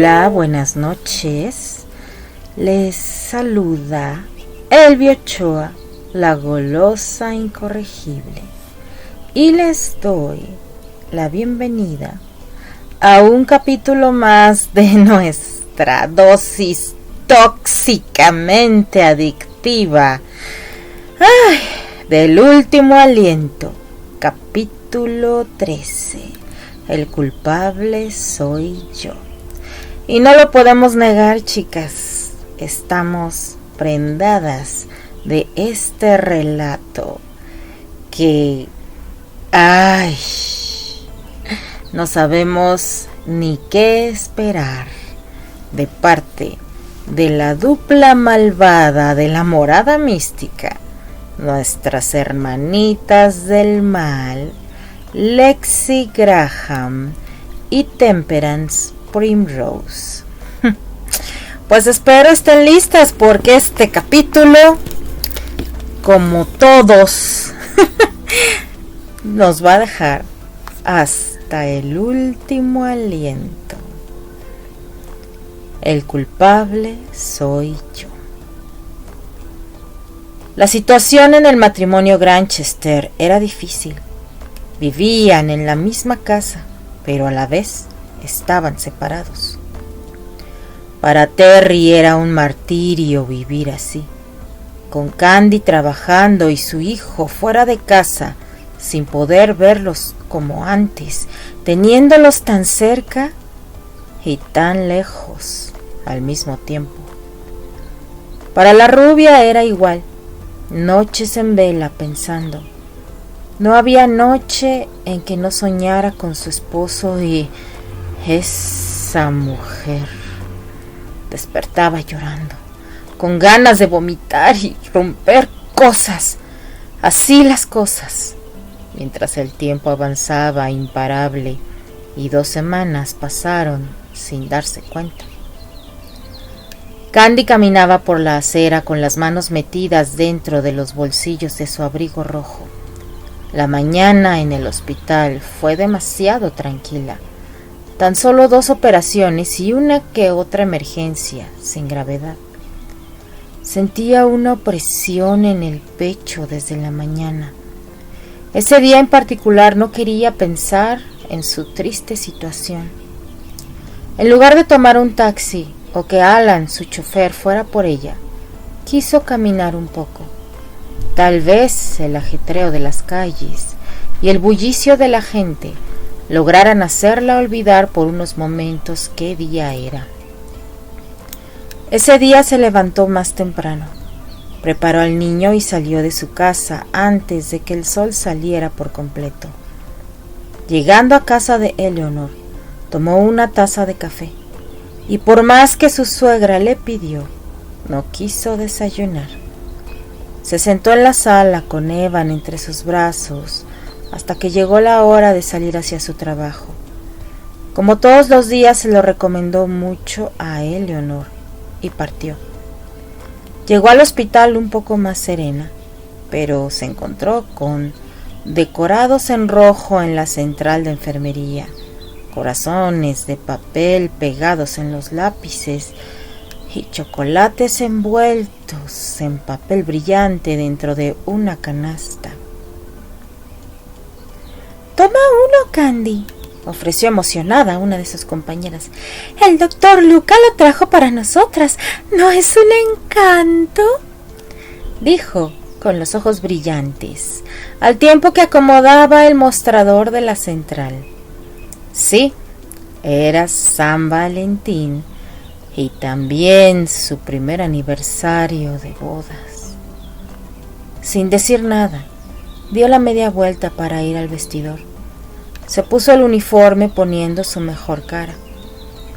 Hola, buenas noches. Les saluda Elvia Ochoa, la golosa incorregible, y les doy la bienvenida a un capítulo más de nuestra dosis tóxicamente adictiva del último aliento, capítulo 13. El culpable soy yo. Y no lo podemos negar, chicas. Estamos prendadas de este relato que, no sabemos ni qué esperar de parte de la dupla malvada de la morada mística, nuestras hermanitas del mal, Lexi Graham y Temperance Primrose. Pues espero estén listas porque este capítulo, como todos, nos va a dejar hasta el último aliento. El culpable soy yo. La situación en el matrimonio Granchester era difícil. Vivían en la misma casa, pero a la vez estaban separados. Para Terry era un martirio vivir así, con Candy trabajando y su hijo fuera de casa, sin poder verlos como antes, teniéndolos tan cerca y tan lejos al mismo tiempo. Para la rubia era igual, noches en vela pensando. No había noche en que no soñara con su esposo y esa mujer. Despertaba llorando, con ganas de vomitar y romper cosas. Así las cosas, mientras el tiempo avanzaba imparable y 2 semanas pasaron sin darse cuenta. Candy caminaba por la acera con las manos metidas dentro de los bolsillos de su abrigo rojo. La mañana en el hospital fue demasiado tranquila. Tan solo 2 operaciones y una que otra emergencia sin gravedad. Sentía una opresión en el pecho desde la mañana. Ese día en particular no quería pensar en su triste situación. En lugar de tomar un taxi o que Alan, su chofer, fuera por ella, quiso caminar un poco. Tal vez el ajetreo de las calles y el bullicio de la gente lograran hacerla olvidar por unos momentos qué día era. Ese día se levantó más temprano, preparó al niño y salió de su casa antes de que el sol saliera por completo. Llegando a casa de Eleanor, tomó una taza de café y por más que su suegra le pidió, no quiso desayunar. Se sentó en la sala con Evan entre sus brazos hasta que llegó la hora de salir hacia su trabajo. Como todos los días se lo recomendó mucho a Eleanor y partió. Llegó al hospital un poco más serena, pero se encontró con decorados en rojo en la central de enfermería, corazones de papel pegados en los lápices y chocolates envueltos en papel brillante dentro de una canasta. «Toma uno, Candy», ofreció emocionada a una de sus compañeras. «El doctor Luca lo trajo para nosotras. ¿No es un encanto?», dijo con los ojos brillantes, al tiempo que acomodaba el mostrador de la central. Sí, era San Valentín y también su primer aniversario de bodas. Sin decir nada, dio la media vuelta para ir al vestidor. Se puso el uniforme poniendo su mejor cara.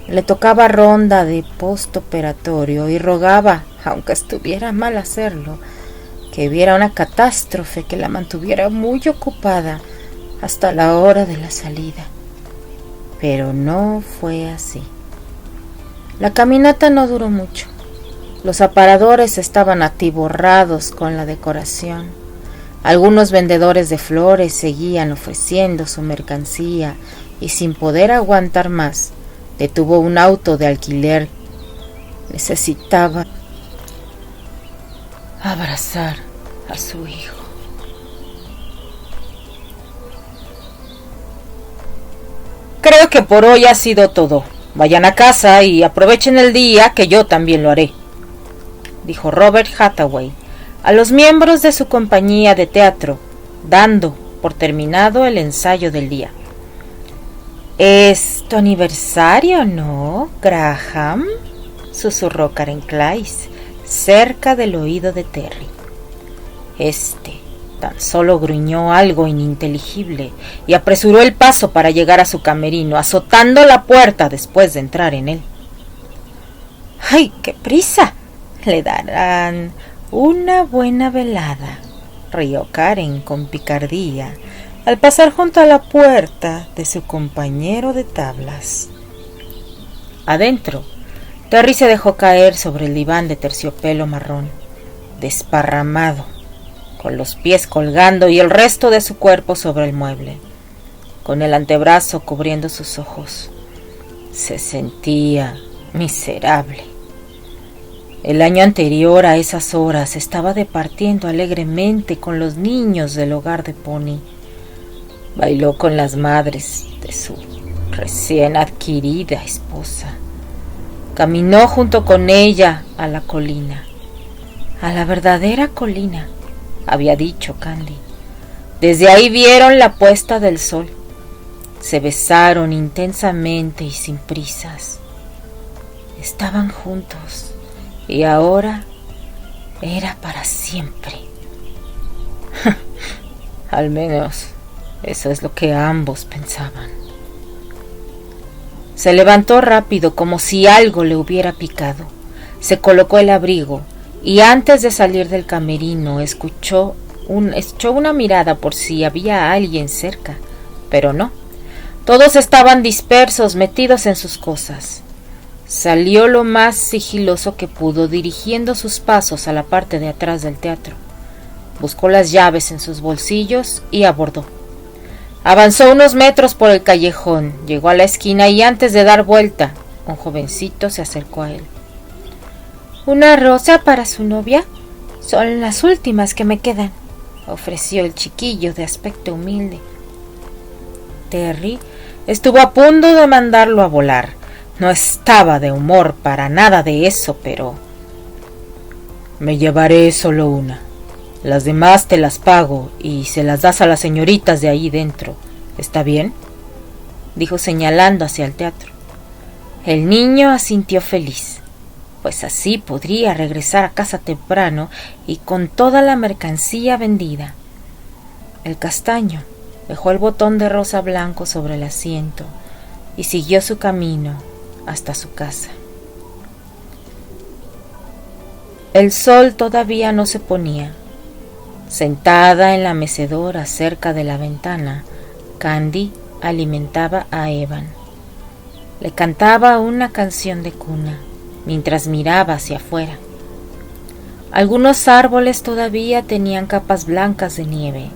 Le tocaba ronda de postoperatorio y rogaba, aunque estuviera mal hacerlo, que hubiera una catástrofe que la mantuviera muy ocupada hasta la hora de la salida. Pero no fue así. La caminata no duró mucho. Los aparadores estaban atiborrados con la decoración. Algunos vendedores de flores seguían ofreciendo su mercancía y sin poder aguantar más, Detuvo un auto de alquiler. Necesitaba abrazar a su hijo. Creo que por hoy ha sido todo. Vayan a casa y aprovechen el día, que yo también lo haré, dijo Robert Hathaway a los miembros de su compañía de teatro, dando por terminado el ensayo del día. «Es tu aniversario, ¿no, Graham?», susurró Karen Clayes cerca del oído de Terry. Tan solo gruñó algo ininteligible y apresuró el paso para llegar a su camerino, azotando la puerta después de entrar en él. «¡Ay, qué prisa! Le darán una buena velada», rió Karen con picardía al pasar junto a la puerta de su compañero de tablas. Adentro, Terry se dejó caer sobre el diván de terciopelo marrón, desparramado, con los pies colgando y el resto de su cuerpo sobre el mueble, con el antebrazo cubriendo sus ojos. Se sentía miserable. El año anterior a esas horas estaba departiendo alegremente con los niños del hogar de Pony. Bailó con las madres de su recién adquirida esposa. Caminó junto con ella a la colina, a la verdadera colina, había dicho Candy. Desde ahí vieron la puesta del sol. Se besaron intensamente y sin prisas. Estaban juntos y ahora era para siempre. Al menos eso es lo que ambos pensaban. Se levantó rápido como si algo le hubiera picado. Se colocó el abrigo y antes de salir del camerino echó una mirada por si había alguien cerca, pero no. Todos estaban dispersos, metidos en sus cosas. Salió lo más sigiloso que pudo, dirigiendo sus pasos a la parte de atrás del teatro. Buscó las llaves en sus bolsillos y abordó. Avanzó unos metros por el callejón, llegó a la esquina y antes de dar vuelta, un jovencito se acercó a él. «¿Una rosa para su novia? Son las últimas que me quedan», ofreció el chiquillo de aspecto humilde. Terry estuvo a punto de mandarlo a volar. No estaba de humor para nada de eso, pero... «Me llevaré solo una. Las demás te las pago y se las das a las señoritas de ahí dentro. ¿Está bien?», dijo señalando hacia el teatro. El niño asintió feliz, pues así podría regresar a casa temprano y con toda la mercancía vendida. El castaño dejó el botón de rosa blanco sobre el asiento y siguió su camino hasta su casa. El sol todavía no se ponía. Sentada en la mecedora cerca de la ventana, Candy alimentaba a Evan. Le cantaba una canción de cuna mientras miraba hacia afuera. Algunos árboles todavía tenían capas blancas de nieve.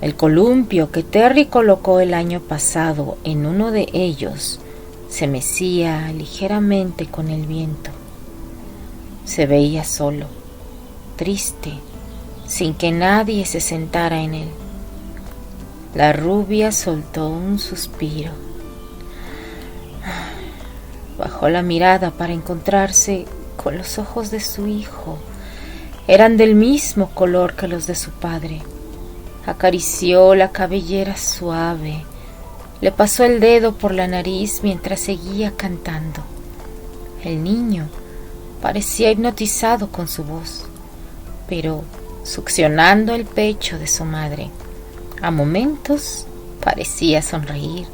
El columpio que Terry colocó el año pasado en uno de ellos se mecía ligeramente con el viento. Se veía solo, triste, sin que nadie se sentara en él. La rubia soltó un suspiro. Bajó la mirada para encontrarse con los ojos de su hijo. Eran del mismo color que los de su padre. Acarició la cabellera suave. Le pasó el dedo por la nariz mientras seguía cantando. El niño parecía hipnotizado con su voz, pero succionando el pecho de su madre. A momentos parecía sonreír.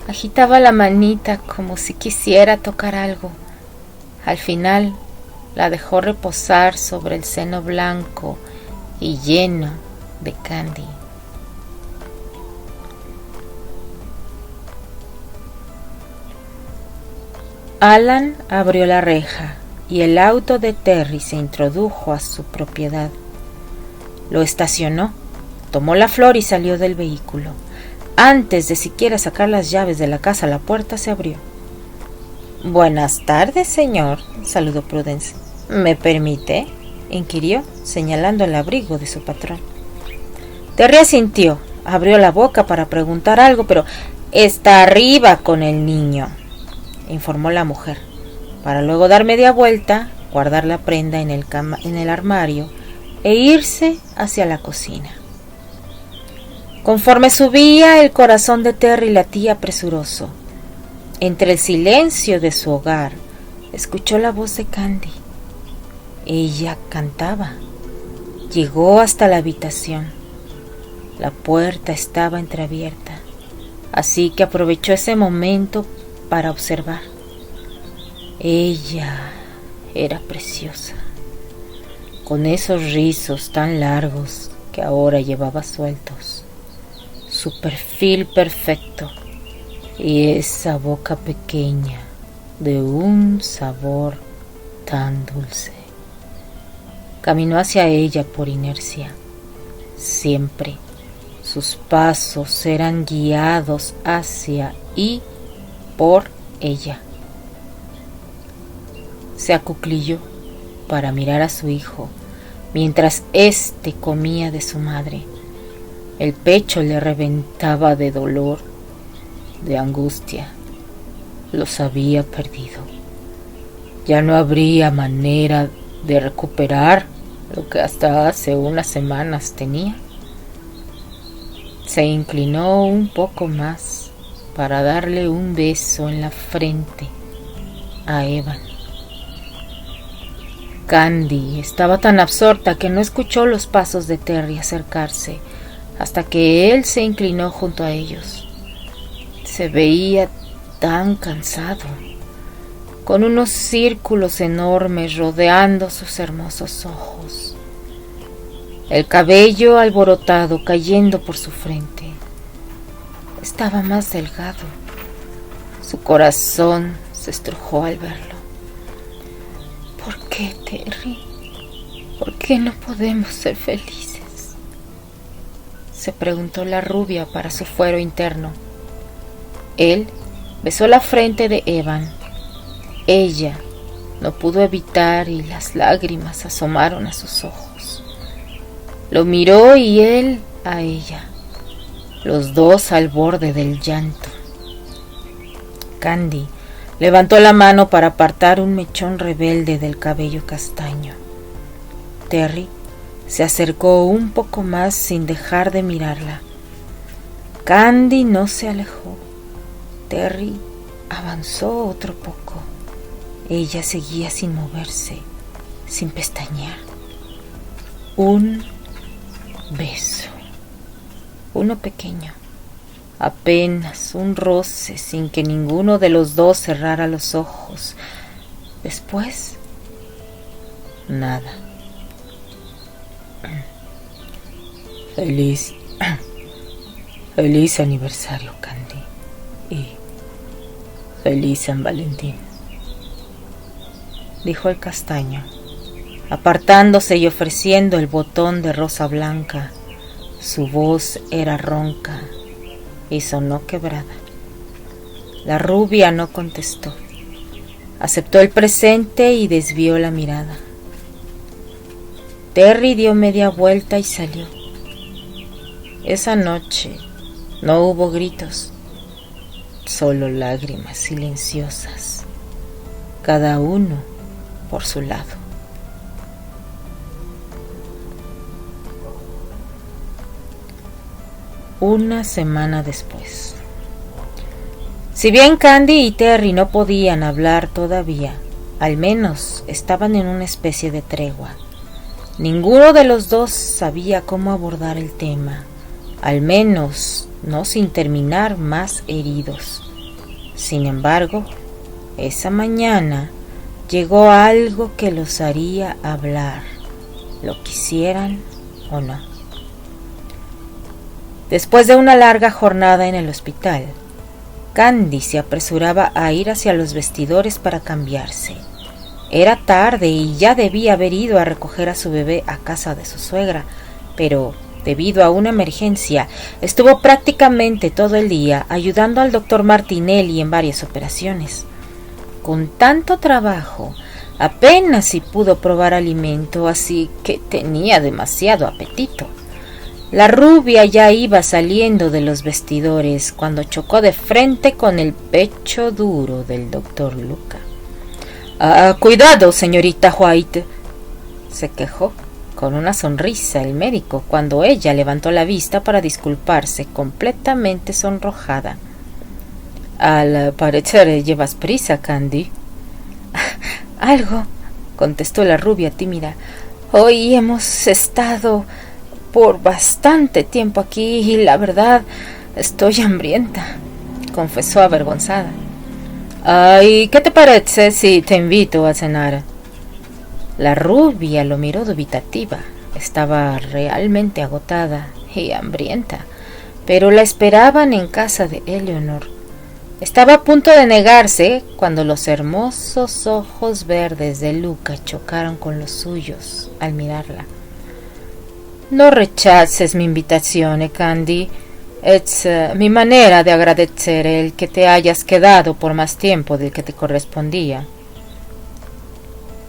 Agitaba la manita como si quisiera tocar algo. Al final la dejó reposar sobre el seno blanco y lleno de Candy. Alan abrió la reja y el auto de Terry se introdujo a su propiedad. Lo estacionó, tomó la flor y salió del vehículo. Antes de siquiera sacar las llaves de la casa, la puerta se abrió. Buenas tardes, señor, saludó Prudence. ¿Me permite?, inquirió, señalando el abrigo de su patrón. Terry asintió, abrió la boca para preguntar algo, pero está arriba con el niño, informó la mujer, para luego dar media vuelta, guardar la prenda en el armario e irse hacia la cocina. Conforme subía, el corazón de Terry latía presuroso. Entre el silencio de su hogar, escuchó la voz de Candy. Ella cantaba. Llegó hasta la habitación. La puerta estaba entreabierta, así que aprovechó ese momento para observar. Ella era preciosa, con esos rizos tan largos que ahora llevaba sueltos, su perfil perfecto y esa boca pequeña de un sabor tan dulce. Caminó hacia ella por inercia. Siempre sus pasos eran guiados hacia y por ella. Se acuclilló para mirar a su hijo mientras éste comía de su madre. El pecho le reventaba de dolor, de angustia. Los había perdido. Ya no habría manera de recuperar lo que hasta hace unas semanas tenía. Se inclinó un poco más para darle un beso en la frente a Evan. Candy estaba tan absorta que no escuchó los pasos de Terry acercarse hasta que él se inclinó junto a ellos. Se veía tan cansado, con unos círculos enormes rodeando sus hermosos ojos, el cabello alborotado cayendo por su frente. Estaba más delgado. Su corazón se estrujó al verlo. ¿Por qué, Terry? ¿Por qué no podemos ser felices?, se preguntó la rubia para su fuero interno. Él besó la frente de Evan. Ella no pudo evitar y las lágrimas asomaron a sus ojos. Lo miró y él a ella, los dos al borde del llanto. Candy levantó la mano para apartar un mechón rebelde del cabello castaño. Terry se acercó un poco más sin dejar de mirarla. Candy no se alejó. Terry avanzó otro poco. Ella seguía sin moverse, sin pestañear. Un beso, uno pequeño, apenas un roce sin que ninguno de los dos cerrara los ojos. Después, nada. Feliz aniversario, Candy, y feliz San Valentín, dijo el castaño, apartándose y ofreciendo el botón de rosa blanca. Su voz era ronca y sonó quebrada. La rubia no contestó. Aceptó el presente y desvió la mirada. Terry dio media vuelta y salió. Esa noche no hubo gritos, solo lágrimas silenciosas, cada uno por su lado. Una semana después. Si bien Candy y Terry no podían hablar todavía, al menos estaban en una especie de tregua. Ninguno de los dos sabía cómo abordar el tema, al menos no sin terminar más heridos. Sin embargo, esa mañana llegó algo que los haría hablar, lo quisieran o no. Después de una larga jornada en el hospital, Candy se apresuraba a ir hacia los vestidores para cambiarse. Era tarde y ya debía haber ido a recoger a su bebé a casa de su suegra, pero debido a una emergencia, estuvo prácticamente todo el día ayudando al doctor Martinelli en varias operaciones. con tanto trabajo apenas si pudo probar alimento, así que tenía demasiado apetito. La rubia ya iba saliendo de los vestidores cuando chocó de frente con el pecho duro del doctor Luca. Cuidado, señorita White, se quejó con una sonrisa el médico cuando ella levantó la vista para disculparse, completamente sonrojada. Al parecer llevas prisa, Candy. Algo, contestó la rubia tímida. Hoy hemos estado por bastante tiempo aquí y la verdad estoy hambrienta, confesó avergonzada. ¿Y qué te parece si te invito a cenar? La rubia lo miró dubitativa. Estaba realmente agotada y hambrienta, pero la esperaban en casa de Eleanor. Estaba a punto de negarse cuando los hermosos ojos verdes de Luca chocaron con los suyos al mirarla. No rechaces mi invitación, Candy. Es mi manera de agradecer el que te hayas quedado por más tiempo del que te correspondía.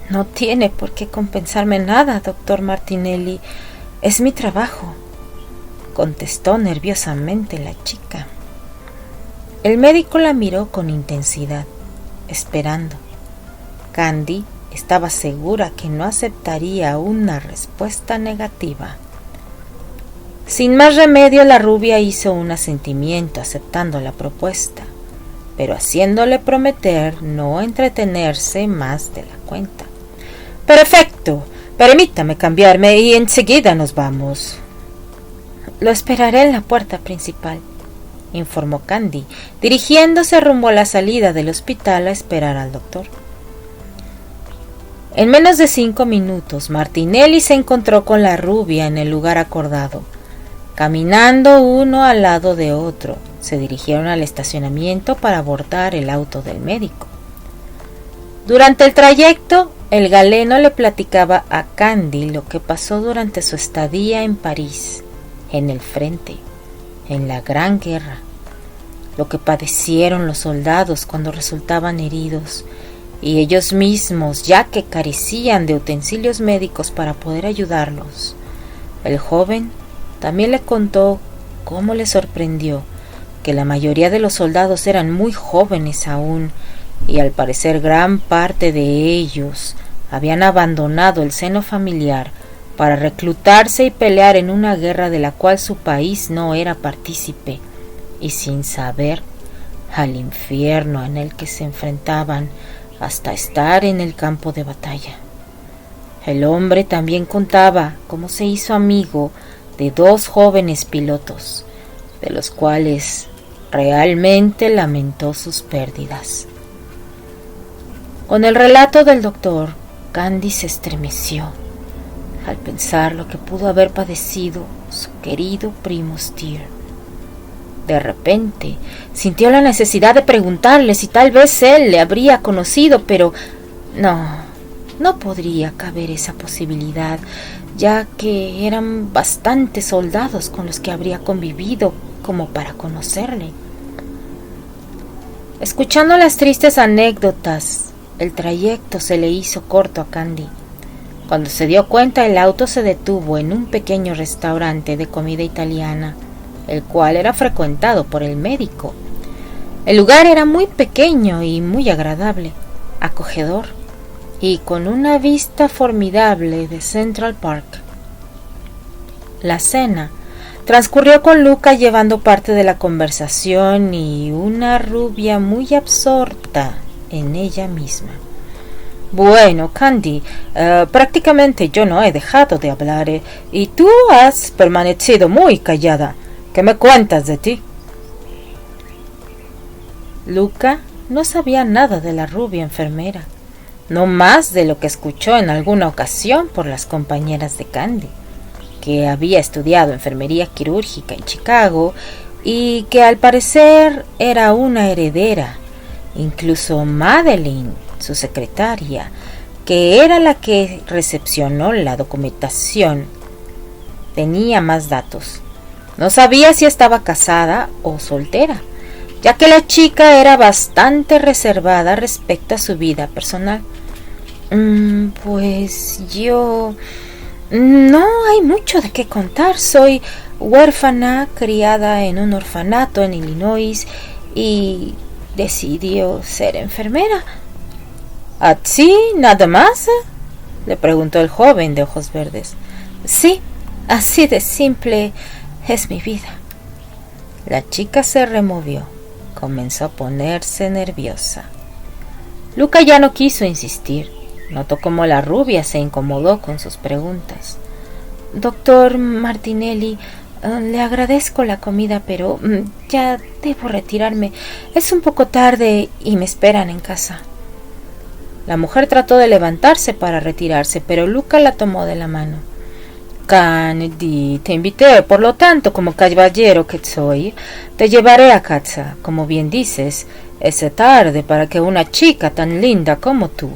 No tiene por qué compensarme nada, doctor Martinelli. Es mi trabajo, contestó nerviosamente la chica. El médico la miró con intensidad, esperando. Candy estaba segura que no aceptaría una respuesta negativa. Sin más remedio, la rubia hizo un asentimiento aceptando la propuesta, pero haciéndole prometer no entretenerse más de la cuenta. Perfecto, permítame cambiarme y enseguida nos vamos. Lo esperaré en la puerta principal, informó Candy, dirigiéndose rumbo a la salida del hospital a esperar al doctor. En menos de 5 minutos, Martinelli se encontró con la rubia en el lugar acordado. Caminando uno al lado de otro, se dirigieron al estacionamiento para abordar el auto del médico. Durante el trayecto, el galeno le platicaba a Candy lo que pasó durante su estadía en París, en el frente, en la Gran Guerra, lo que padecieron los soldados cuando resultaban heridos, y ellos mismos, ya que carecían de utensilios médicos para poder ayudarlos. El joven también le contó cómo le sorprendió que la mayoría de los soldados eran muy jóvenes aún, y al parecer gran parte de ellos habían abandonado el seno familiar para reclutarse y pelear en una guerra de la cual su país no era partícipe, y sin saber al infierno en el que se enfrentaban hasta estar en el campo de batalla. El hombre también contaba cómo se hizo amigo de 2 jóvenes pilotos, de los cuales realmente lamentó sus pérdidas. Con el relato del doctor, Candy se estremeció al pensar lo que pudo haber padecido su querido primo Steer. De repente, sintió la necesidad de preguntarle si tal vez él le habría conocido, pero no podría caber esa posibilidad, ya que eran bastantes soldados con los que habría convivido como para conocerle. Escuchando las tristes anécdotas, el trayecto se le hizo corto a Candy. Cuando se dio cuenta, el auto se detuvo en un pequeño restaurante de comida italiana, el cual era frecuentado por el médico. El lugar era muy pequeño y muy agradable, acogedor, y con una vista formidable de Central Park. La cena transcurrió con Luca llevando parte de la conversación y una rubia muy absorta en ella misma. Bueno, Candy, prácticamente yo no he dejado de hablar, y tú has permanecido muy callada. ¿Qué me cuentas de ti? Luca no sabía nada de la rubia enfermera, no más de lo que escuchó en alguna ocasión por las compañeras de Candy, que había estudiado enfermería quirúrgica en Chicago y que al parecer era una heredera. Incluso Madeline, su secretaria, que era la que recepcionó la documentación, tenía más datos. No sabía si estaba casada o soltera, ya que la chica era bastante reservada respecto a su vida personal. Pues yo... No hay mucho de qué contar. Soy huérfana, criada en un orfanato en Illinois y decidió ser enfermera. ¿Así, nada más? Le preguntó el joven de ojos verdes. Sí, así de simple es mi vida. La chica se removió. Comenzó a ponerse nerviosa. Luca ya no quiso insistir. Notó cómo la rubia se incomodó con sus preguntas. Doctor Martinelli, le agradezco la comida, pero ya debo retirarme. Es un poco tarde y me esperan en casa. La mujer trató de levantarse para retirarse, pero Luca la tomó de la mano. Candy, te invité, por lo tanto, como caballero que soy, te llevaré a casa. Como bien dices, es tarde para que una chica tan linda como tú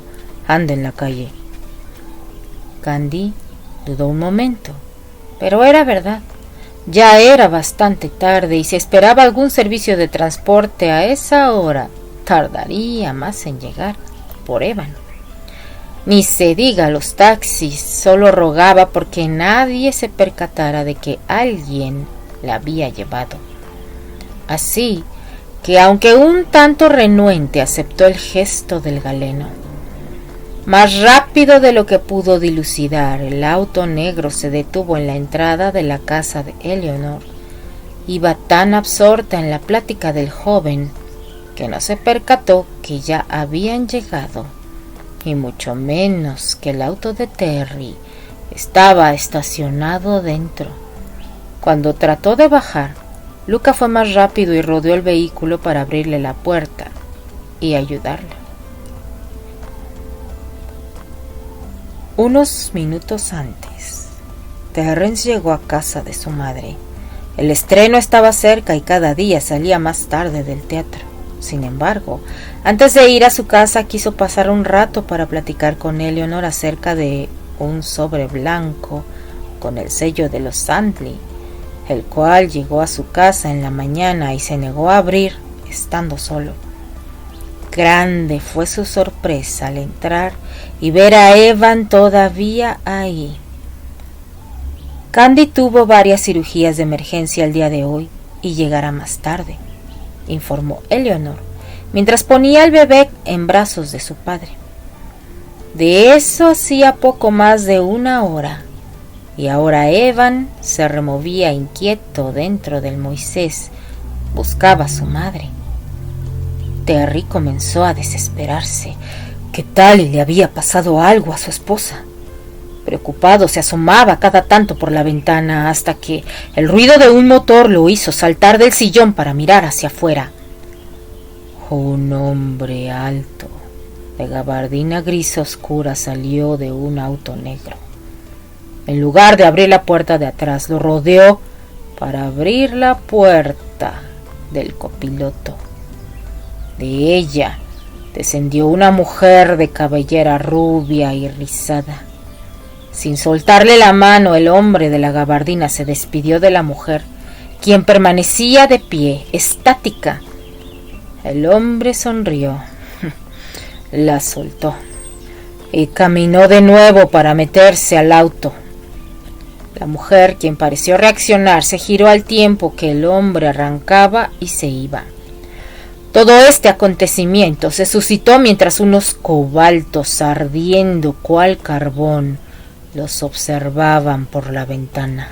ande en la calle. Candy dudó un momento, pero era verdad. Ya era bastante tarde y si esperaba algún servicio de transporte a esa hora, tardaría más en llegar por ébano. Ni se diga los taxis, solo rogaba porque nadie se percatara de que alguien la había llevado. Así que, aunque un tanto renuente, aceptó el gesto del galeno. Más rápido de lo que pudo dilucidar, el auto negro se detuvo en la entrada de la casa de Eleanor. Iba tan absorta en la plática del joven que no se percató que ya habían llegado, y mucho menos que el auto de Terry estaba estacionado dentro. Cuando trató de bajar, Luca fue más rápido y rodeó el vehículo para abrirle la puerta y ayudarla. Unos minutos antes, Terrence llegó a casa de su madre. El estreno estaba cerca y cada día salía más tarde del teatro. Sin embargo, antes de ir a su casa quiso pasar un rato para platicar con Eleanor acerca de un sobre blanco con el sello de los Sandley, el cual llegó a su casa en la mañana y se negó a abrir estando solo. Grande fue su sorpresa al entrar y ver a Evan todavía ahí. Candy tuvo varias cirugías de emergencia el día de hoy y llegará más tarde, informó Eleanor, mientras ponía al bebé en brazos de su padre. De eso hacía poco más de una hora, y ahora Evan se removía inquieto dentro del Moisés. Buscaba a su madre. Terry comenzó a desesperarse. ¿Qué tal y le había pasado algo a su esposa? Preocupado se asomaba cada tanto por la ventana hasta que el ruido de un motor lo hizo saltar del sillón para mirar hacia afuera. Un hombre alto, de gabardina gris oscura, salió de un auto negro. En lugar de abrir la puerta de atrás, lo rodeó para abrir la puerta del copiloto. De ella descendió una mujer de cabellera rubia y rizada. Sin soltarle la mano, el hombre de la gabardina se despidió de la mujer, quien permanecía de pie, estática. El hombre sonrió, la soltó y caminó de nuevo para meterse al auto. La mujer, quien pareció reaccionar, se giró al tiempo que el hombre arrancaba y se iba. Todo este acontecimiento se suscitó mientras unos cobaltos ardiendo cual carbón los observaban por la ventana.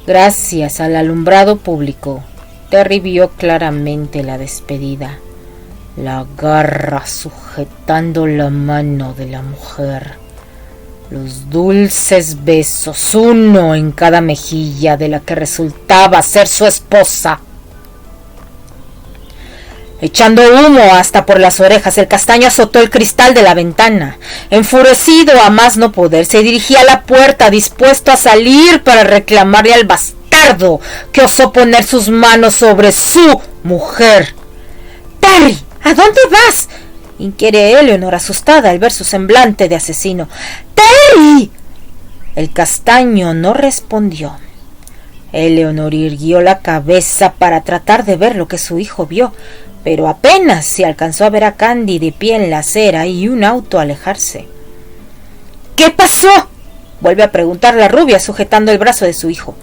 Gracias al alumbrado público, Terry vio claramente la despedida, la garra sujetando la mano de la mujer, los dulces besos, uno en cada mejilla de la que resultaba ser su esposa. Echando humo hasta por las orejas, el castaño azotó el cristal de la ventana. Enfurecido a más no poder, se dirigía a la puerta, dispuesto a salir para reclamarle al bastardo que osó poner sus manos sobre su mujer. ¡Terry! ¿A dónde vas?, inquiere Eleanor, asustada al ver su semblante de asesino. ¡Terry! El castaño no respondió. Eleanor irguió la cabeza para tratar de ver lo que su hijo vio, pero apenas se alcanzó a ver a Candy de pie en la acera y un auto alejarse. —¿Qué pasó? —vuelve a preguntar la rubia, sujetando el brazo de su hijo.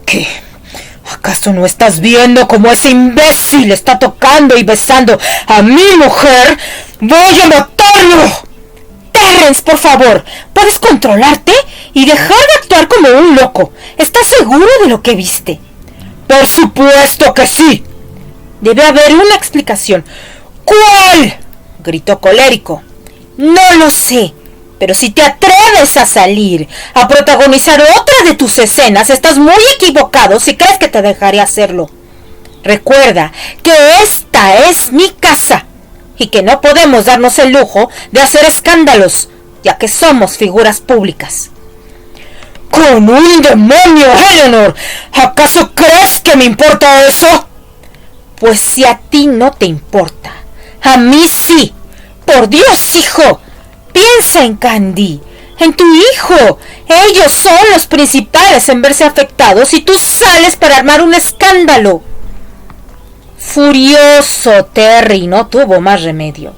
—¿Qué? ¿Acaso no estás viendo cómo ese imbécil está tocando y besando a mi mujer? ¡Voy a matarlo! —Terrence, por favor, ¿puedes controlarte y dejar de actuar como un loco? ¿Estás seguro de lo que viste? —Por supuesto que sí. —Debe haber una explicación. —¿Cuál? —gritó colérico. —No lo sé, pero si te atreves a salir a protagonizar otra de tus escenas, estás muy equivocado si crees que te dejaré hacerlo. Recuerda que esta es mi casa y que no podemos darnos el lujo de hacer escándalos, ya que somos figuras públicas. —¡Con un demonio, Eleanor! ¿Acaso crees que me importa eso? Pues si a ti no te importa, a mí sí. ¡Por Dios, hijo! Piensa en Candy, en tu hijo. Ellos son los principales en verse afectados y tú sales para armar un escándalo. Furioso, Terry no tuvo más remedio.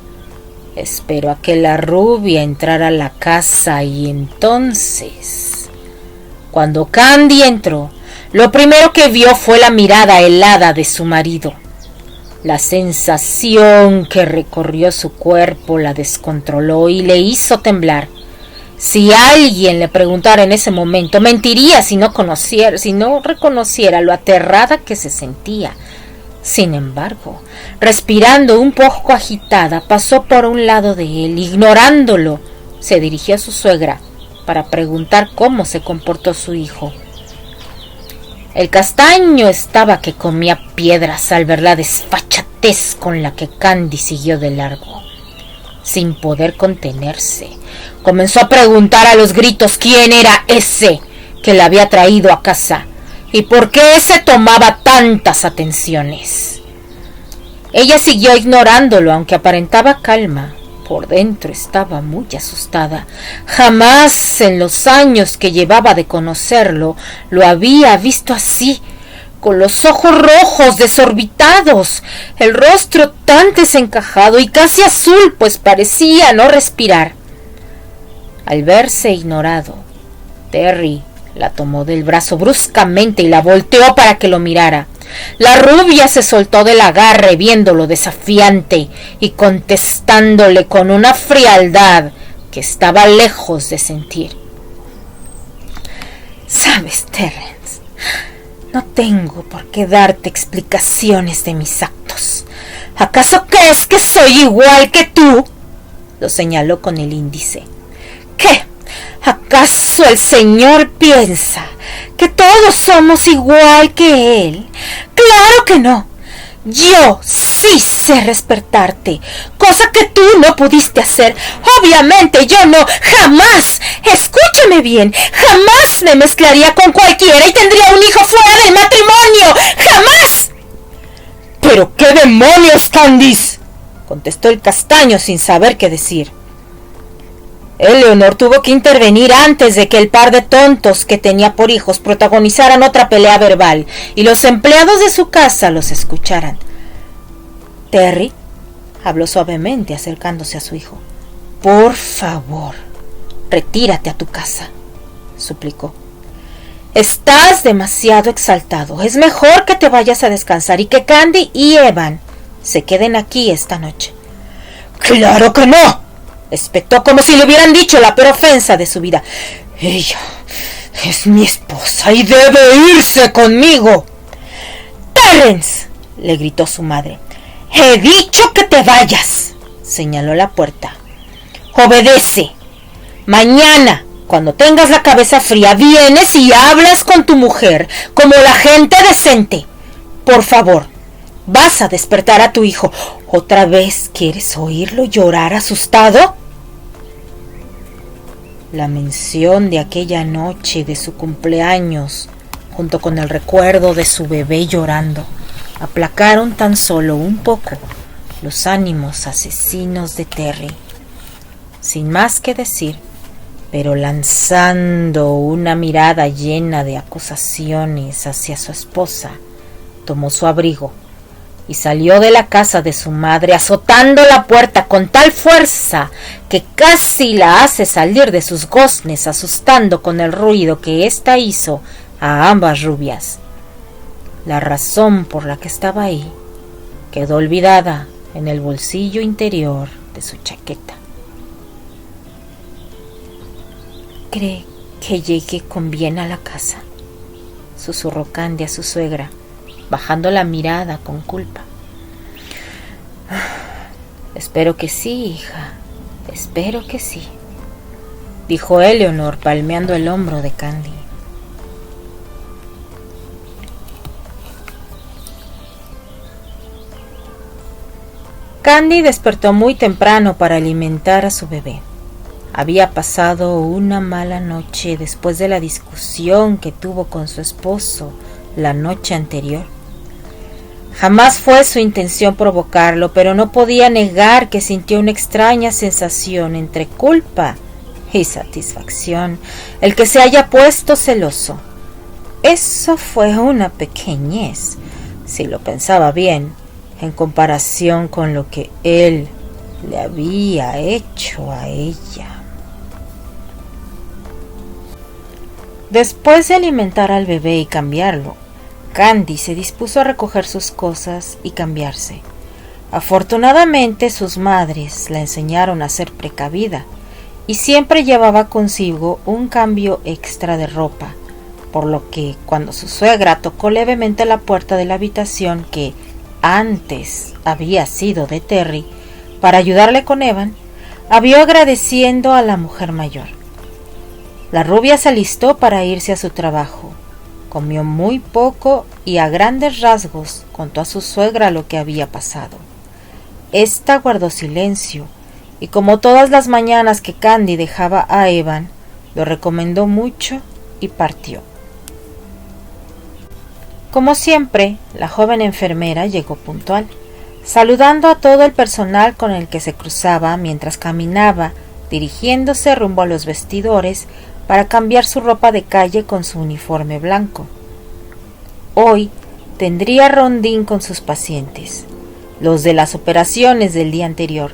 Esperó a que la rubia entrara a la casa y entonces, cuando Candy entró, lo primero que vio fue la mirada helada de su marido. La sensación que recorrió su cuerpo la descontroló y le hizo temblar. Si alguien le preguntara en ese momento, mentiría si no reconociera lo aterrada que se sentía. Sin embargo, respirando un poco agitada, pasó por un lado de él. Ignorándolo, se dirigió a su suegra para preguntar cómo se comportó su hijo. El castaño estaba que comía piedras al ver la desfachatez con la que Candy siguió de largo. Sin poder contenerse, comenzó a preguntar a los gritos quién era ese que la había traído a casa y por qué se tomaba tantas atenciones. Ella siguió ignorándolo, aunque aparentaba calma. Por dentro estaba muy asustada. Jamás en los años que llevaba de conocerlo lo había visto así, con los ojos rojos desorbitados, el rostro tan desencajado y casi azul, pues parecía no respirar. Al verse ignorado, Terry la tomó del brazo bruscamente y la volteó para que lo mirara. La rubia se soltó del agarre viéndolo desafiante y contestándole con una frialdad que estaba lejos de sentir. ¿Sabes, Terrence? No tengo por qué darte explicaciones de mis actos. ¿Acaso crees que soy igual que tú? Lo señaló con el índice. ¿Qué? ¿Acaso el Señor piensa que todos somos igual que Él? ¡Claro que no! Yo sí sé respetarte, cosa que tú no pudiste hacer. Obviamente yo no, jamás, escúchame bien, jamás me mezclaría con cualquiera y tendría un hijo fuera del matrimonio. ¡Jamás! ¿Pero qué demonios, Candice?, contestó el castaño sin saber qué decir. Eleanor tuvo que intervenir antes de que el par de tontos que tenía por hijos protagonizaran otra pelea verbal y los empleados de su casa los escucharan. Terry habló suavemente acercándose a su hijo. Por favor, retírate a tu casa, suplicó. Estás demasiado exaltado. Es mejor que te vayas a descansar y que Candy y Evan se queden aquí esta noche. ¡Claro que no!, espetó como si le hubieran dicho la peor ofensa de su vida. Ella es mi esposa y debe irse conmigo. Terrence, le gritó su madre. He dicho que te vayas, señaló la puerta. Obedece. Mañana, cuando tengas la cabeza fría, vienes y hablas con tu mujer como la gente decente. Por favor, vas a despertar a tu hijo. ¿Otra vez quieres oírlo llorar asustado? La mención de aquella noche de su cumpleaños, junto con el recuerdo de su bebé llorando, aplacaron tan solo un poco los ánimos asesinos de Terry. Sin más que decir, pero lanzando una mirada llena de acusaciones hacia su esposa, tomó su abrigo y salió de la casa de su madre, azotando la puerta con tal fuerza que casi la hace salir de sus goznes, asustando con el ruido que ésta hizo a ambas rubias. La razón por la que estaba ahí quedó olvidada en el bolsillo interior de su chaqueta. «¿Cree que llegue con bien a la casa?», susurró Candy a su suegra, bajando la mirada con culpa. «Espero que sí, hija, espero que sí», dijo Eleanor palmeando el hombro de Candy. Candy despertó muy temprano para alimentar a su bebé. Había pasado una mala noche después de la discusión que tuvo con su esposo la noche anterior. Jamás fue su intención provocarlo, pero no podía negar que sintió una extraña sensación entre culpa y satisfacción, el que se haya puesto celoso. Eso fue una pequeñez, si lo pensaba bien, en comparación con lo que él le había hecho a ella. Después de alimentar al bebé y cambiarlo, Candy se dispuso a recoger sus cosas y cambiarse. Afortunadamente sus madres la enseñaron a ser precavida y siempre llevaba consigo un cambio extra de ropa, por lo que cuando su suegra tocó levemente la puerta de la habitación que antes había sido de Terry para ayudarle con Evan, abrió agradeciendo a la mujer mayor. La rubia se alistó para irse a su trabajo. Comió muy poco y a grandes rasgos contó a su suegra lo que había pasado. Esta guardó silencio y, como todas las mañanas que Candy dejaba a Evan, lo recomendó mucho y partió. Como siempre, la joven enfermera llegó puntual, saludando a todo el personal con el que se cruzaba mientras caminaba, dirigiéndose rumbo a los vestidores para cambiar su ropa de calle con su uniforme blanco. Hoy tendría rondín con sus pacientes, los de las operaciones del día anterior.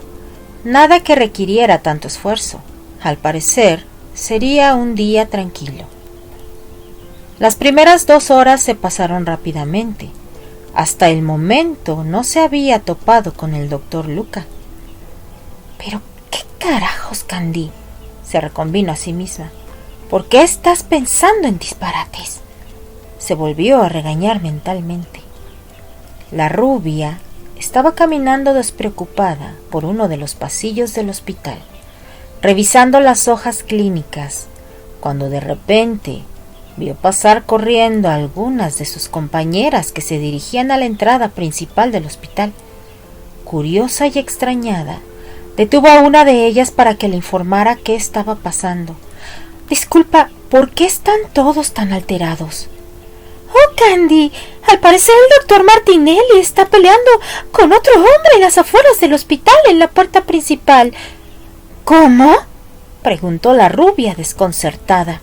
Nada que requiriera tanto esfuerzo. Al parecer, sería un día tranquilo. Las primeras 2 horas se pasaron rápidamente. Hasta el momento no se había topado con el doctor Luca. «¿Pero qué carajos, Candy?», se reconvino a sí misma. «¿Por qué estás pensando en disparates?». Se volvió a regañar mentalmente. La rubia estaba caminando despreocupada por uno de los pasillos del hospital, revisando las hojas clínicas, cuando de repente vio pasar corriendo a algunas de sus compañeras que se dirigían a la entrada principal del hospital. Curiosa y extrañada, detuvo a una de ellas para que le informara qué estaba pasando. «Disculpa, ¿por qué están todos tan alterados?». «Oh, Candy, al parecer el doctor Martinelli está peleando con otro hombre en las afueras del hospital en la puerta principal». «¿Cómo?», preguntó la rubia desconcertada.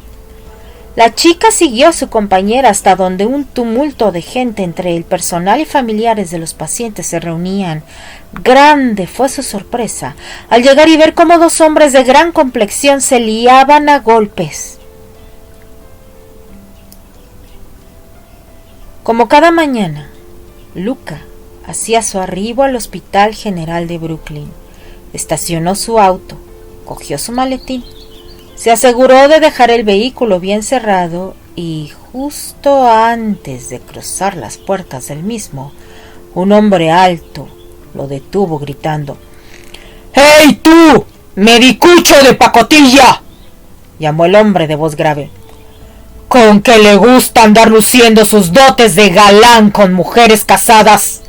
La chica siguió a su compañera hasta donde un tumulto de gente entre el personal y familiares de los pacientes se reunían. Grande fue su sorpresa al llegar y ver cómo 2 hombres de gran complexión se liaban a golpes. Como cada mañana, Luca hacía su arribo al Hospital General de Brooklyn. Estacionó su auto, cogió su maletín, se aseguró de dejar el vehículo bien cerrado y, justo antes de cruzar las puertas del mismo, un hombre alto lo detuvo gritando. «¡Hey tú, medicucho de pacotilla!», llamó el hombre de voz grave. «¿Con qué le gusta andar luciendo sus dotes de galán con mujeres casadas?».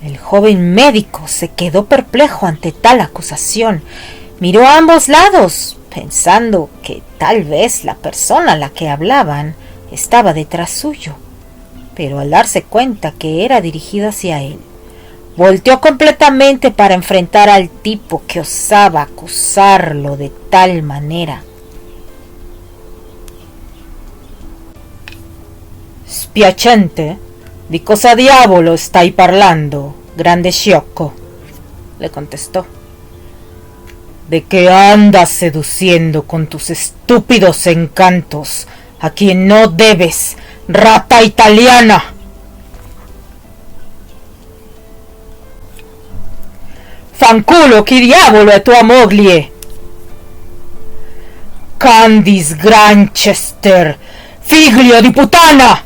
El joven médico se quedó perplejo ante tal acusación. Miró a ambos lados, pensando que tal vez la persona a la que hablaban estaba detrás suyo, pero al darse cuenta que era dirigido hacia él, Volteó completamente para enfrentar al tipo que osaba acusarlo de tal manera. «Spiacente, di cosa diavolo stai parlando, grande sciocco», le contestó. «¿De qué andas seduciendo con tus estúpidos encantos a quien no debes, rata italiana?» «Fanculo, chi diavolo è tua moglie?» «Candice Granchester, figlio di puttana»,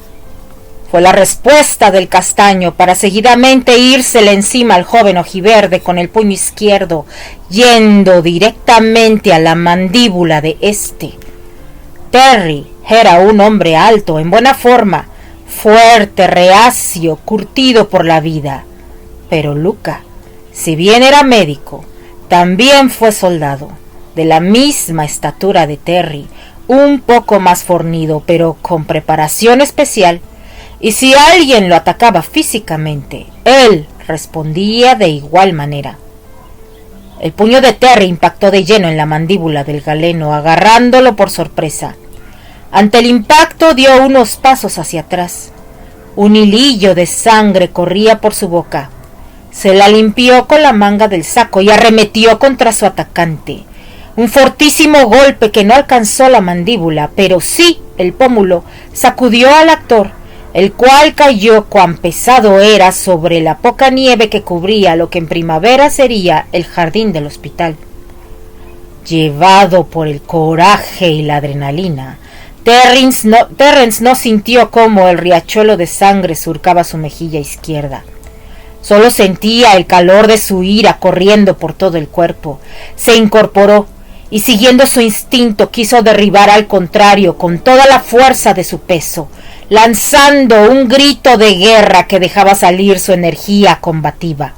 fue la respuesta del castaño para seguidamente írsele encima al joven ojiverde con el puño izquierdo, yendo directamente a la mandíbula de este. Terry era un hombre alto, en buena forma, fuerte, reacio, curtido por la vida. Pero Luca, si bien era médico, también fue soldado, de la misma estatura de Terry, un poco más fornido, pero con preparación especial. Y si alguien lo atacaba físicamente, él respondía de igual manera. El puño de Terry impactó de lleno en la mandíbula del galeno, agarrándolo por sorpresa. Ante el impacto dio unos pasos hacia atrás. Un hilillo de sangre corría por su boca. Se la limpió con la manga del saco y arremetió contra su atacante. Un fortísimo golpe que no alcanzó la mandíbula, pero sí el pómulo, sacudió al actor, el cual cayó cuán pesado era sobre la poca nieve que cubría lo que en primavera sería el jardín del hospital. Llevado por el coraje y la adrenalina, Terrence no sintió cómo el riachuelo de sangre surcaba su mejilla izquierda. Solo sentía el calor de su ira corriendo por todo el cuerpo. Se incorporó y, siguiendo su instinto, quiso derribar al contrario con toda la fuerza de su peso, lanzando un grito de guerra que dejaba salir su energía combativa.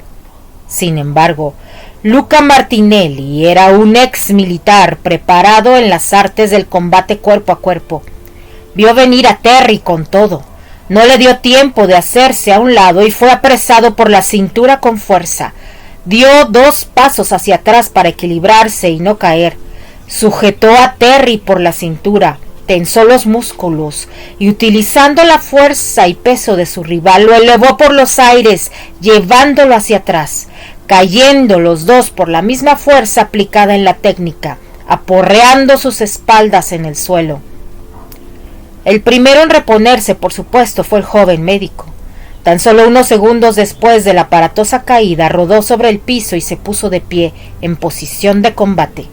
Sin embargo, Luca Martinelli era un ex militar preparado en las artes del combate cuerpo a cuerpo. Vio venir a Terry con todo. No le dio tiempo de hacerse a un lado y fue apresado por la cintura con fuerza. Dio 2 pasos hacia atrás para equilibrarse y no caer. Sujetó a Terry por la cintura, tensó los músculos y, utilizando la fuerza y peso de su rival, lo elevó por los aires, llevándolo hacia atrás, cayendo los dos por la misma fuerza aplicada en la técnica, aporreando sus espaldas en el suelo. El primero en reponerse, por supuesto, fue el joven médico. Tan solo unos segundos después de la aparatosa caída, rodó sobre el piso y se puso de pie en posición de combate.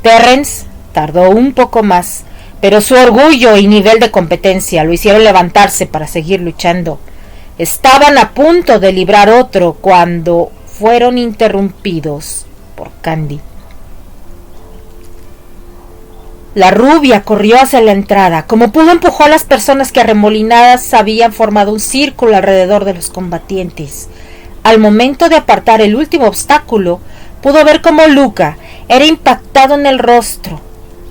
Terrence tardó un poco más, pero su orgullo y nivel de competencia lo hicieron levantarse para seguir luchando. Estaban a punto de librar otro cuando fueron interrumpidos por Candy. La rubia corrió hacia la entrada. Como pudo, empujó a las personas que arremolinadas habían formado un círculo alrededor de los combatientes. Al momento de apartar el último obstáculo, pudo ver cómo Luca era impactado en el rostro.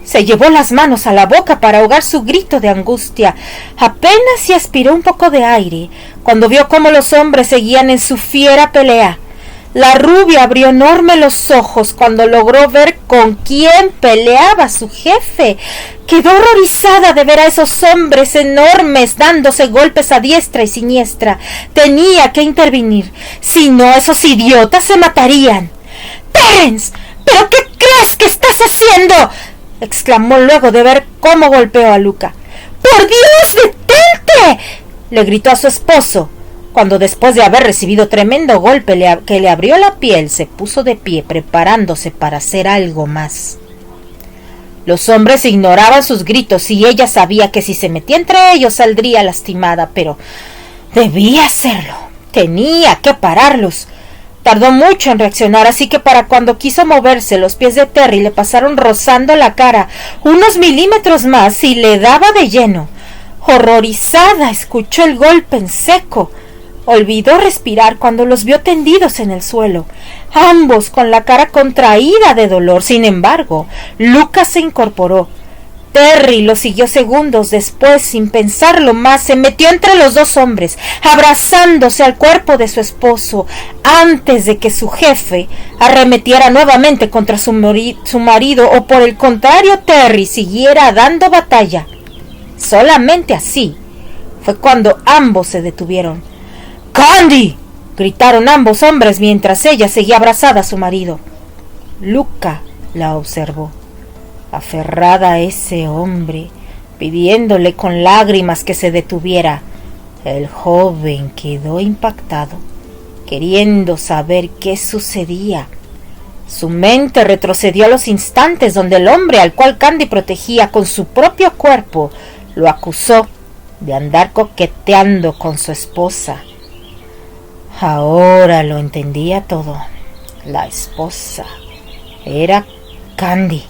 Se llevó las manos a la boca para ahogar su grito de angustia. Apenas si aspiró un poco de aire cuando vio cómo los hombres seguían en su fiera pelea. La rubia abrió enorme los ojos cuando logró ver con quién peleaba su jefe. Quedó horrorizada de ver a esos hombres enormes dándose golpes a diestra y siniestra. Tenía que intervenir, si no esos idiotas se matarían. —¡Terrence! ¿Pero qué crees que estás haciendo? —exclamó luego de ver cómo golpeó a Luca. —¡Por Dios, detente! —le gritó a su esposo, cuando, después de haber recibido tremendo golpe que le abrió la piel, se puso de pie preparándose para hacer algo más. Los hombres ignoraban sus gritos y ella sabía que si se metía entre ellos saldría lastimada, pero debía hacerlo. Tenía que pararlos. Tardó mucho en reaccionar, así que para cuando quiso moverse, los pies de Terry le pasaron rozando la cara unos milímetros más y le daba de lleno. Horrorizada, escuchó el golpe en seco. Olvidó respirar cuando los vio tendidos en el suelo, ambos con la cara contraída de dolor. Sin embargo, Lucas se incorporó. Terry lo siguió segundos después, sin pensarlo más, se metió entre los dos hombres, abrazándose al cuerpo de su esposo, antes de que su jefe arremetiera nuevamente contra su marido, o por el contrario Terry siguiera dando batalla. Solamente así fue cuando ambos se detuvieron. ¡Candy!, gritaron ambos hombres mientras ella seguía abrazada a su marido. Luca la observó, aferrada a ese hombre, pidiéndole con lágrimas que se detuviera. El joven quedó impactado, queriendo saber qué sucedía. Su mente retrocedió a los instantes donde el hombre al cual Candy protegía con su propio cuerpo lo acusó de andar coqueteando con su esposa. Ahora lo entendía todo. La esposa era Candy.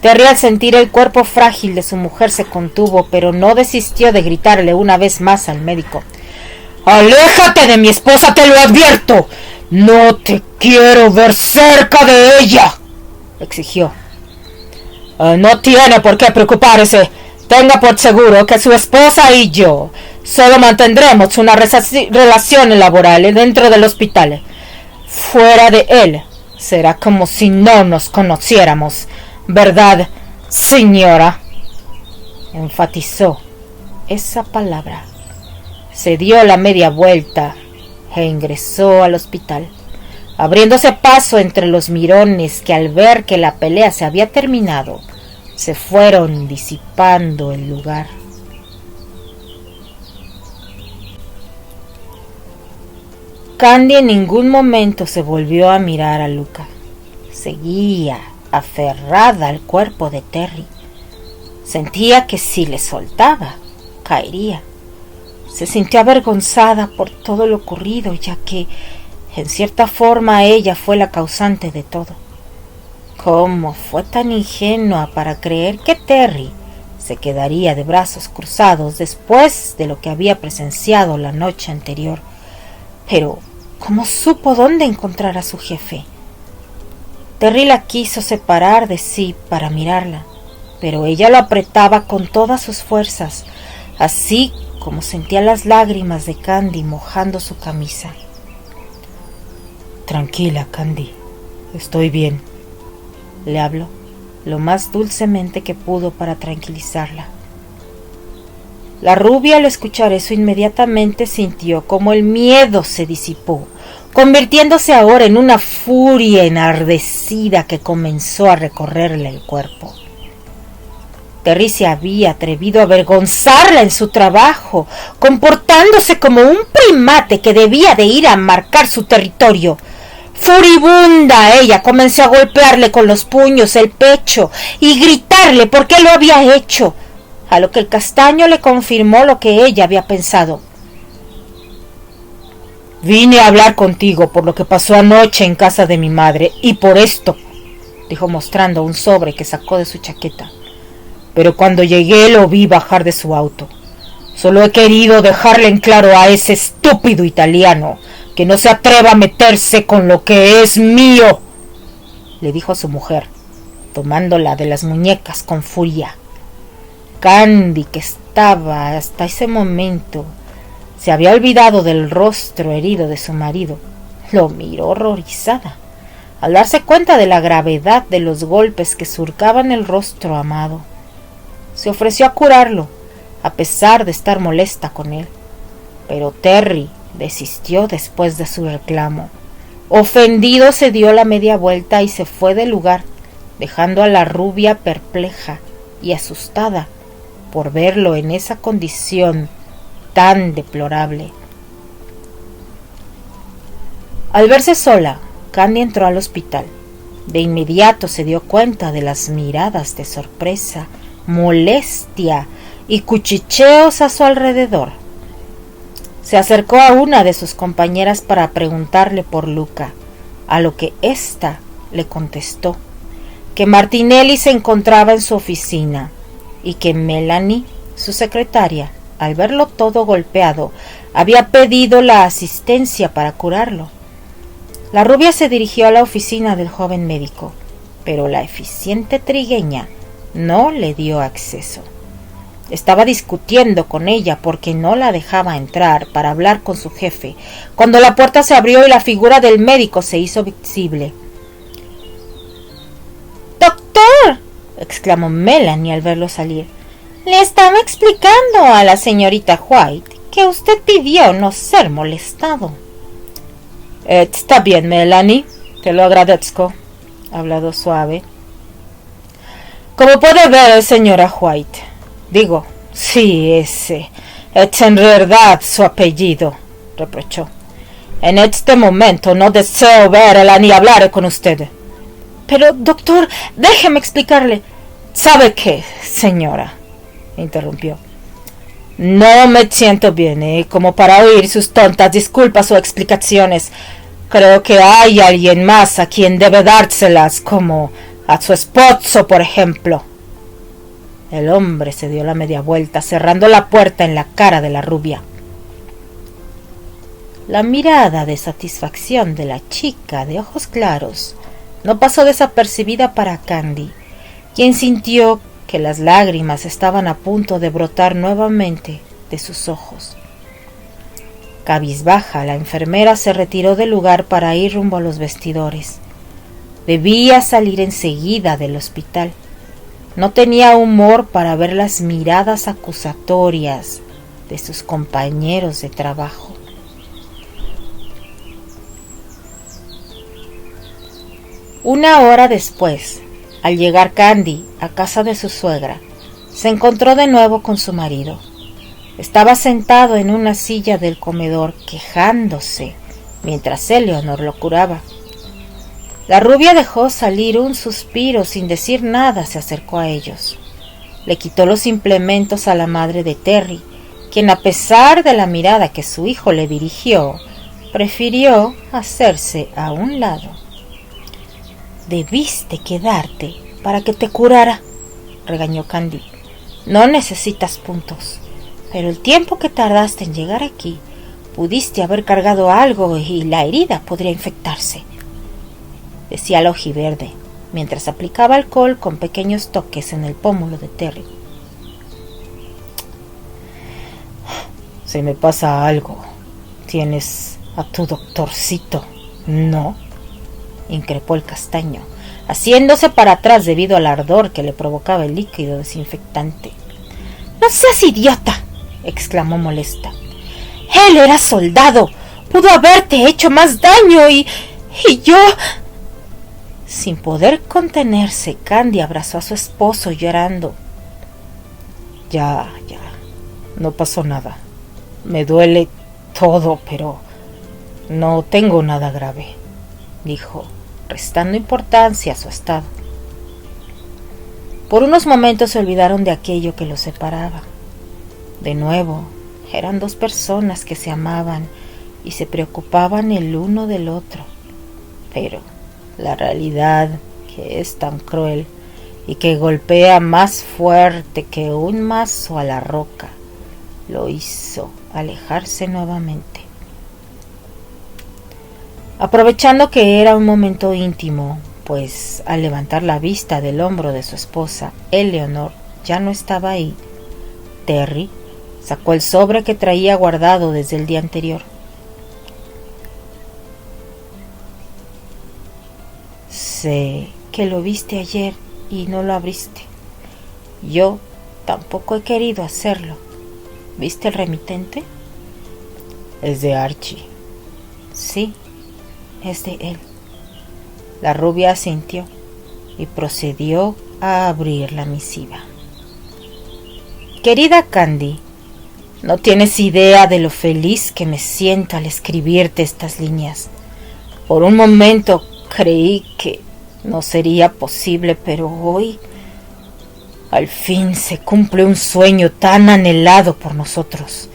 Terry, al sentir el cuerpo frágil de su mujer, se contuvo, pero no desistió de gritarle una vez más al médico. ¡Aléjate de mi esposa, te lo advierto! ¡No te quiero ver cerca de ella!, exigió. No tiene por qué preocuparse. Tenga por seguro que su esposa y yo solo mantendremos una relación laboral dentro del hospital. Fuera de él, será como si no nos conociéramos. ¿Verdad, señora?, enfatizó esa palabra. Se dio la media vuelta e ingresó al hospital, abriéndose paso entre los mirones que, al ver que la pelea se había terminado, se fueron disipando el lugar. Candy en ningún momento se volvió a mirar a Luca. Seguía aferrada al cuerpo de Terry. Sentía que si le soltaba, caería. Se sintió avergonzada por todo lo ocurrido, ya que, en cierta forma, ella fue la causante de todo. ¿Cómo fue tan ingenua para creer que Terry se quedaría de brazos cruzados después de lo que había presenciado la noche anterior? Pero, ¿cómo supo dónde encontrar a su jefe? Terry la quiso separar de sí para mirarla, pero ella lo apretaba con todas sus fuerzas, así como sentía las lágrimas de Candy mojando su camisa. Tranquila, Candy, estoy bien, le habló lo más dulcemente que pudo para tranquilizarla. La rubia, al escuchar eso, inmediatamente sintió como el miedo se disipó, convirtiéndose ahora en una furia enardecida que comenzó a recorrerle el cuerpo. Terry se había atrevido a avergonzarla en su trabajo, comportándose como un primate que debía de ir a marcar su territorio. Furibunda, ella comenzó a golpearle con los puños el pecho y gritarle por qué lo había hecho, a lo que el castaño le confirmó lo que ella había pensado. Vine a hablar contigo por lo que pasó anoche en casa de mi madre, y por esto, dijo mostrando un sobre que sacó de su chaqueta. Pero cuando llegué lo vi bajar de su auto. Solo he querido dejarle en claro a ese estúpido italiano que no se atreva a meterse con lo que es mío, le dijo a su mujer, tomándola de las muñecas con furia. Candy, que estaba hasta ese momento se había olvidado del rostro herido de su marido, lo miró horrorizada, al darse cuenta de la gravedad de los golpes que surcaban el rostro amado. Se ofreció a curarlo, a pesar de estar molesta con él, pero Terry desistió después de su reclamo. Ofendido, se dio la media vuelta y se fue del lugar, dejando a la rubia perpleja y asustada por verlo en esa condición tan deplorable. Al verse sola, Candy entró al hospital. De inmediato se dio cuenta de las miradas de sorpresa, molestia y cuchicheos a su alrededor. Se acercó a una de sus compañeras para preguntarle por Luca, a lo que ésta le contestó que Martinelli se encontraba en su oficina y que Melanie, su secretaria, al verlo todo golpeado, había pedido la asistencia para curarlo. La rubia se dirigió a la oficina del joven médico, pero la eficiente trigueña no le dio acceso. Estaba discutiendo con ella porque no la dejaba entrar para hablar con su jefe, cuando la puerta se abrió y la figura del médico se hizo visible. ¡Doctor!, exclamó Melanie al verlo salir. Le estaba explicando a la señorita White que usted pidió no ser molestado. Está bien, Melanie, te lo agradezco, ha hablado suave. Como puede ver, señora White, digo, sí, ese es en verdad su apellido, reprochó. En este momento no deseo verla ni hablar con usted. Pero, doctor, déjeme explicarle. ¿Sabe qué, señora?, interrumpió. No me siento bien, como para oír sus tontas disculpas o explicaciones. Creo que hay alguien más a quien debe dárselas, como a su esposo, por ejemplo. El hombre se dio la media vuelta, cerrando la puerta en la cara de la rubia. La mirada de satisfacción de la chica de ojos claros no pasó desapercibida para Candy, quien sintió que las lágrimas estaban a punto de brotar nuevamente de sus ojos. Cabizbaja, la enfermera se retiró del lugar para ir rumbo a los vestidores. Debía salir enseguida del hospital. No tenía humor para ver las miradas acusatorias de sus compañeros de trabajo. Una hora después, al llegar Candy a casa de su suegra, se encontró de nuevo con su marido. Estaba sentado en una silla del comedor quejándose mientras Eleanor lo curaba. La rubia dejó salir un suspiro sin decir nada. Se acercó a ellos. Le quitó los implementos a la madre de Terry, quien, a pesar de la mirada que su hijo le dirigió, prefirió hacerse a un lado. «Debiste quedarte para que te curara», regañó Candy. «No necesitas puntos, pero el tiempo que tardaste en llegar aquí, pudiste haber cargado algo y la herida podría infectarse», decía la ojiverde, mientras aplicaba alcohol con pequeños toques en el pómulo de Terry. «Si me pasa algo, tienes a tu doctorcito, ¿no?», increpó el castaño, haciéndose para atrás debido al ardor que le provocaba el líquido desinfectante. «No seas idiota», exclamó molesta. «Él era soldado. Pudo haberte hecho más daño y yo...» Sin poder contenerse, Candy abrazó a su esposo llorando. Ya, no pasó nada. Me duele todo, pero no tengo nada grave», dijo, restando importancia a su estado. Por unos momentos se olvidaron de aquello que los separaba. De nuevo, eran dos personas que se amaban y se preocupaban el uno del otro. Pero la realidad, que es tan cruel y que golpea más fuerte que un mazo a la roca, lo hizo alejarse nuevamente. Aprovechando que era un momento íntimo, pues al levantar la vista del hombro de su esposa, Eleanor ya no estaba ahí, Terry sacó el sobre que traía guardado desde el día anterior. «Sé que lo viste ayer y no lo abriste. Yo tampoco he querido hacerlo. ¿Viste el remitente?» «Es de Archie». «Sí, es de él». La rubia asintió y procedió a abrir la misiva. «Querida Candy, no tienes idea de lo feliz que me siento al escribirte estas líneas. Por un momento creí que no sería posible, pero hoy al fin se cumple un sueño tan anhelado por nosotros.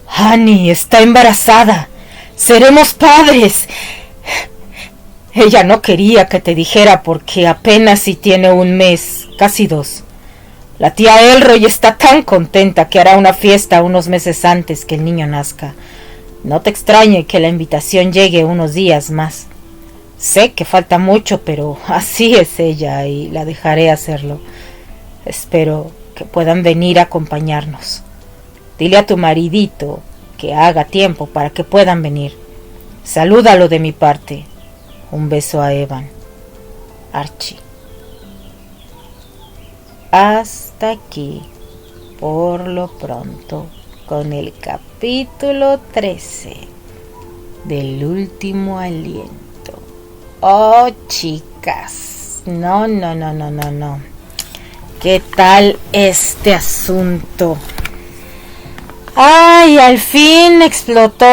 Annie está embarazada. Seremos padres. Ella no quería que te dijera porque apenas si tiene un mes, casi 2. La tía Elroy está tan contenta que hará una fiesta unos meses antes que el niño nazca. No te extrañe que la invitación llegue unos días más. Sé que falta mucho, pero así es ella y la dejaré hacerlo. Espero que puedan venir a acompañarnos. Dile a tu maridito que haga tiempo para que puedan venir. Salúdalo de mi parte. Un beso a Evan. Archie. Hasta aquí, por lo pronto, con el capítulo 13 del último aliento. Oh, chicas, no. ¿Qué tal este asunto? Ay, al fin explotó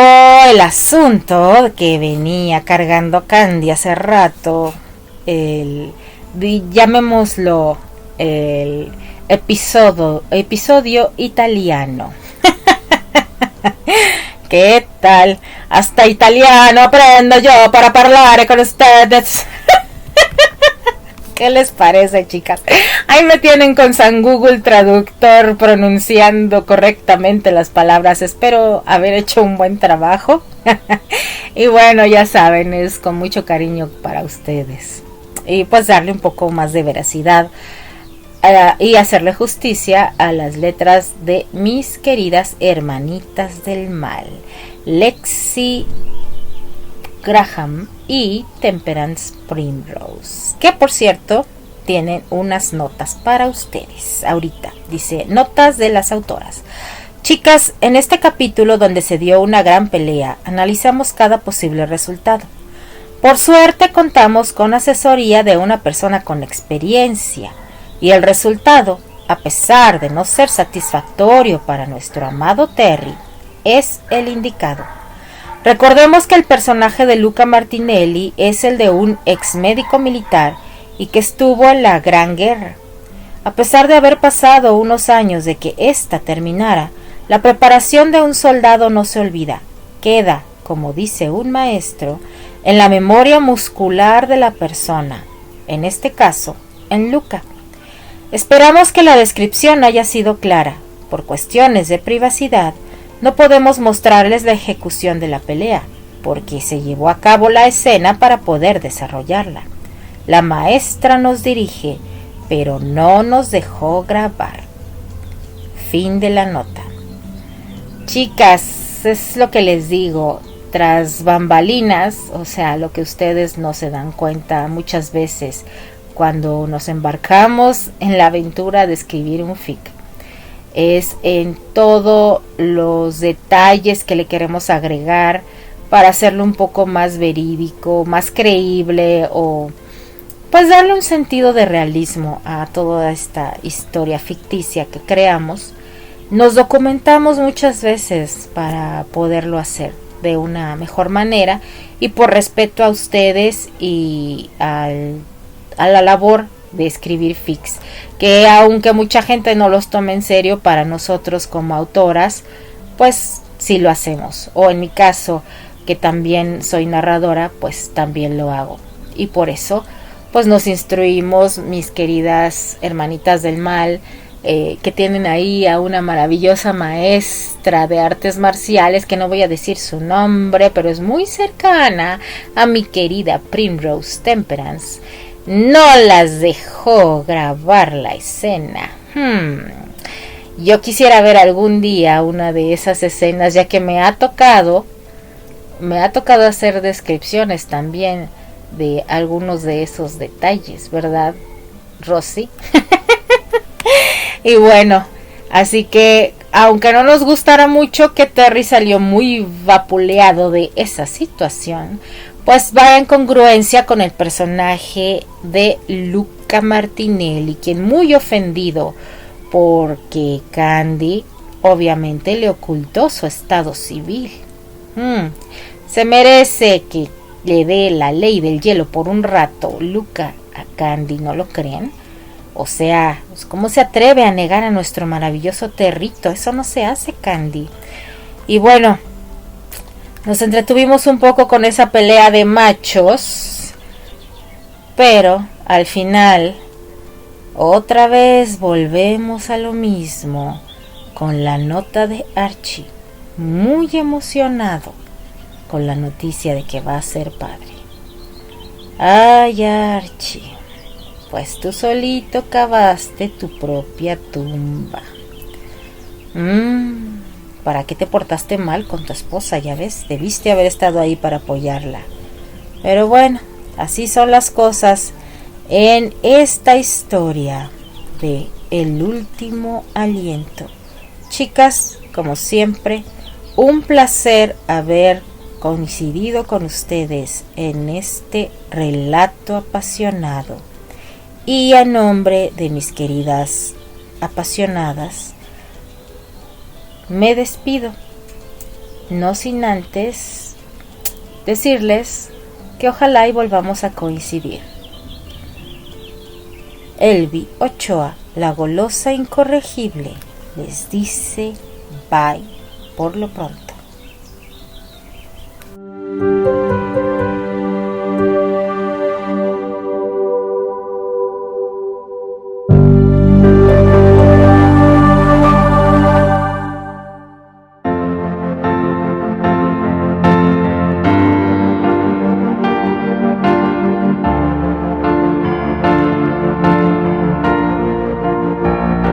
el asunto que venía cargando Candy hace rato. Llamémoslo el episodio italiano. ¿Qué tal? Hasta italiano aprendo yo para hablar con ustedes. ¿Qué les parece, chicas? Ahí me tienen con San Google Traductor pronunciando correctamente las palabras. Espero haber hecho un buen trabajo. Y bueno, ya saben, es con mucho cariño para ustedes. Y pues darle un poco más de veracidad y hacerle justicia a las letras de mis queridas hermanitas del mal, Lexi Graham y Temperance Primrose, que por cierto tienen unas notas para ustedes ahorita. Dice: notas de las autoras. Chicas, en este capítulo donde se dio una gran pelea, analizamos cada posible resultado. Por suerte contamos con asesoría de una persona con experiencia, y el resultado, a pesar de no ser satisfactorio para nuestro amado Terry, es el indicado. Recordemos que el personaje de Luca Martinelli es el de un ex médico militar y que estuvo en la Gran Guerra. A pesar de haber pasado unos años de que ésta terminara, la preparación de un soldado no se olvida, queda, como dice un maestro, en la memoria muscular de la persona, en este caso, en Luca. Esperamos que la descripción haya sido clara. Por cuestiones de privacidad, no podemos mostrarles la ejecución de la pelea, porque se llevó a cabo la escena para poder desarrollarla. La maestra nos dirige, pero no nos dejó grabar. Fin de la nota. Chicas, es lo que les digo, tras bambalinas, o sea, lo que ustedes no se dan cuenta muchas veces cuando nos embarcamos en la aventura de escribir un fic, es en todos los detalles que le queremos agregar para hacerlo un poco más verídico, más creíble, o pues darle un sentido de realismo a toda esta historia ficticia que creamos. Nos documentamos muchas veces para poderlo hacer de una mejor manera y por respeto a ustedes y a la labor de escribir fics, que aunque mucha gente no los tome en serio, para nosotros como autoras pues sí lo hacemos, o en mi caso, que también soy narradora, pues también lo hago, y por eso pues nos instruimos, mis queridas hermanitas del mal, que tienen ahí a una maravillosa maestra de artes marciales, que no voy a decir su nombre, pero es muy cercana a mi querida Primrose Temperance. No las dejó grabar la escena. Yo quisiera ver algún día una de esas escenas, ya que me ha tocado hacer descripciones también de algunos de esos detalles, ¿verdad, Rosy? Y bueno, así que aunque no nos gustara mucho que Terry salió muy vapuleado de esa situación, pues va en congruencia con el personaje de Luca Martinelli, quien muy ofendido porque Candy obviamente le ocultó su estado civil. Se merece que le dé la ley del hielo por un rato Luca a Candy, ¿no lo creen? O sea, ¿cómo se atreve a negar a nuestro maravilloso Territo? Eso no se hace, Candy. Y bueno, nos entretuvimos un poco con esa pelea de machos, pero al final otra vez volvemos a lo mismo, con la nota de Archie, muy emocionado con la noticia de que va a ser padre. Ay, Archie, pues tú solito cavaste tu propia tumba. ¿Para qué te portaste mal con tu esposa? Ya ves, debiste haber estado ahí para apoyarla. Pero bueno, así son las cosas en esta historia de El último aliento. Chicas, como siempre, un placer haber coincidido con ustedes en este relato apasionado. Y a nombre de mis queridas apasionadas, me despido, no sin antes decirles que ojalá y volvamos a coincidir. Elvi Ochoa, la golosa incorregible, les dice bye por lo pronto.